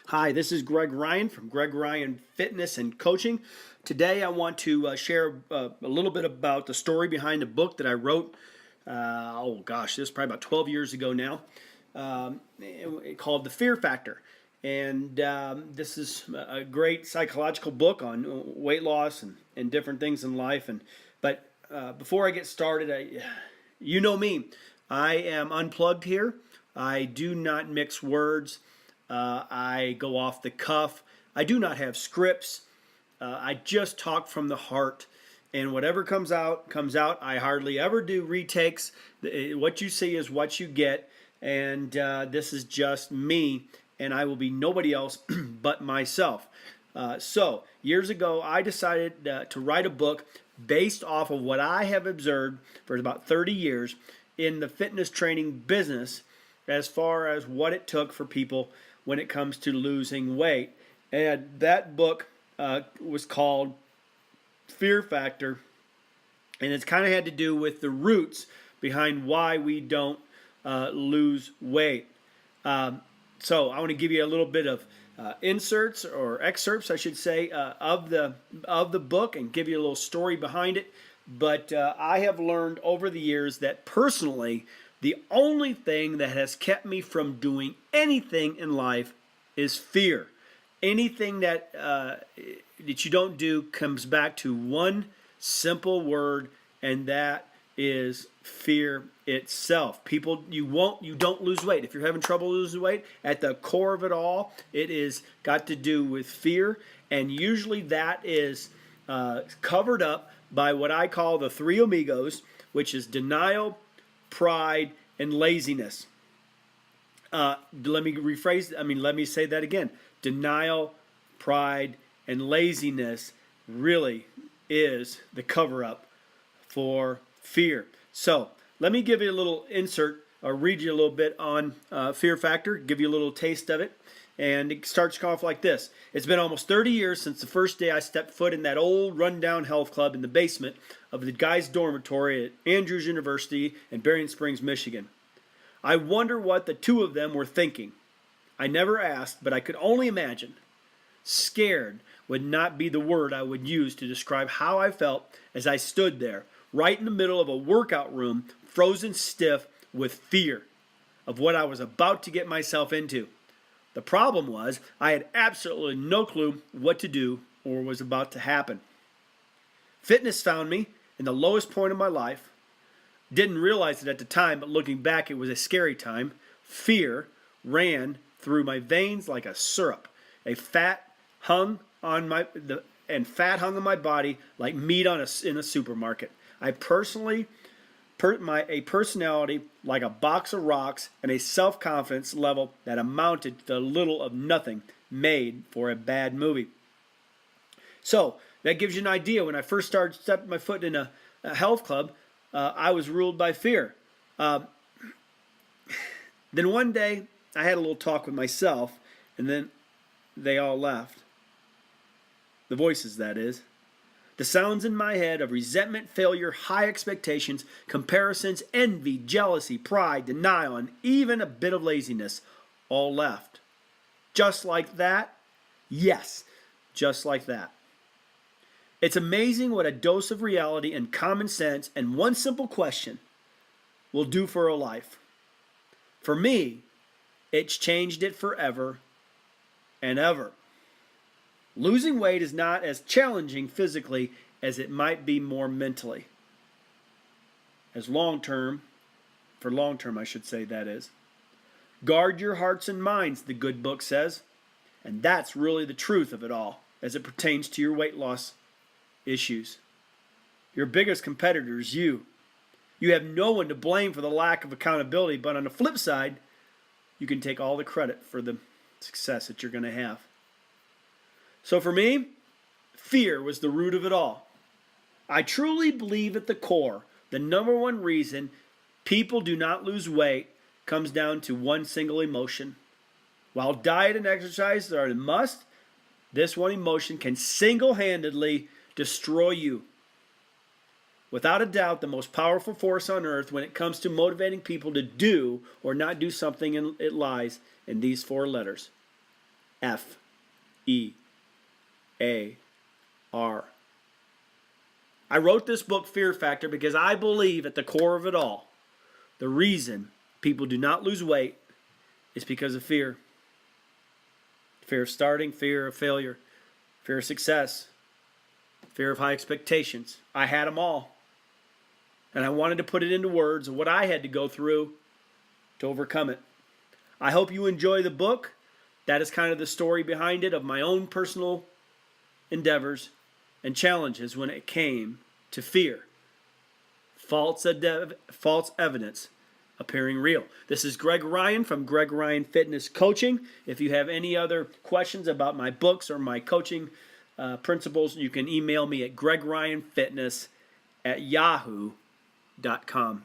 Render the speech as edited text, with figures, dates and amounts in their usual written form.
Hi, this is Greg Ryan from Greg Ryan Fitness and Coaching. Today I want to share a little bit about the story behind a book that I wrote, this is probably about 12 years ago now, called The Fear Factor. And this is a great psychological book on weight loss and different things in life. But before I get started, you know me, I am unplugged here. I do not mix words. I go off the cuff. I do not have scripts. I just talk from the heart. And whatever comes out, comes out. I hardly ever do retakes. What you see is what you get. And this is just me. And I will be nobody else but myself. So, years ago, I decided to write a book based off of what I have observed for about 30 years in the fitness training business as far as what it took for people when it comes to losing weight. And that book was called Fear Factor, and it's kind of had to do with the roots behind why we don't lose weight. So I want to give you a little bit of inserts or excerpts, I should say, of the book and give you a little story behind it. But I have learned over the years that personally, the only thing that has kept me from doing anything in life is fear. Anything that you don't do comes back to one simple word, and that is fear itself. People, you don't lose weight. If you're having trouble losing weight, at the core of it all, it is got to do with fear, and usually that is covered up by what I call the three amigos, which is denial, pride, and laziness. Let me say that again. Denial, pride, and laziness really is the cover-up for fear. So let me give you a little insert or read you a little bit on Fear Factor, give you a little taste of it. And it starts off like this. It's been almost 30 years since the first day I stepped foot in that old rundown health club in the basement of the guys' dormitory at Andrews University in Berrien Springs, Michigan. I wonder what the two of them were thinking. I never asked, but I could only imagine. Scared would not be the word I would use to describe how I felt as I stood there, right in the middle of a workout room, frozen stiff with fear of what I was about to get myself into. The problem was I had absolutely no clue what to do or was about to happen. Fitness found me in the lowest point of my life. Didn't realize it at the time, but looking back, it was a scary time. Fear ran through my veins like a syrup. Fat hung on my body like meat in a supermarket. I personally a personality like a box of rocks and a self-confidence level that amounted to the little of nothing made for a bad movie. So that gives you an idea. When I first started stepping my foot in a health club, I was ruled by fear. Then one day I had a little talk with myself, and then they all left. The voices, that is. The sounds in my head of resentment, failure, high expectations, comparisons, envy, jealousy, pride, denial, and even a bit of laziness all left. Just like that? Yes, just like that. It's amazing what a dose of reality and common sense and one simple question will do for a life. For me, it's changed it forever and ever. Losing weight is not as challenging physically as it might be more mentally. For long term, I should say, that is. Guard your hearts and minds, the good book says. And that's really the truth of it all as it pertains to your weight loss issues. Your biggest competitor is you. You have no one to blame for the lack of accountability, but on the flip side, you can take all the credit for the success that you're going to have. So for me, fear was the root of it all. I truly believe at the core, the number one reason people do not lose weight comes down to one single emotion. While diet and exercise are a must, this one emotion can single-handedly destroy you. Without a doubt, the most powerful force on earth when it comes to motivating people to do or not do something, it lies in these four letters: I wrote this book, Fear Factor, because I believe at the core of it all, the reason people do not lose weight is because of fear. Fear of starting, fear of failure, fear of success, fear of high expectations. I had them all. And I wanted to put it into words of what I had to go through to overcome it. I hope you enjoy the book. That is kind of the story behind it of my own personal endeavors and challenges when it came to fear. False evidence appearing real. This is Greg Ryan from Greg Ryan Fitness Coaching. If you have any other questions about my books or my coaching principles, you can email me at gregryanfitness@yahoo.com.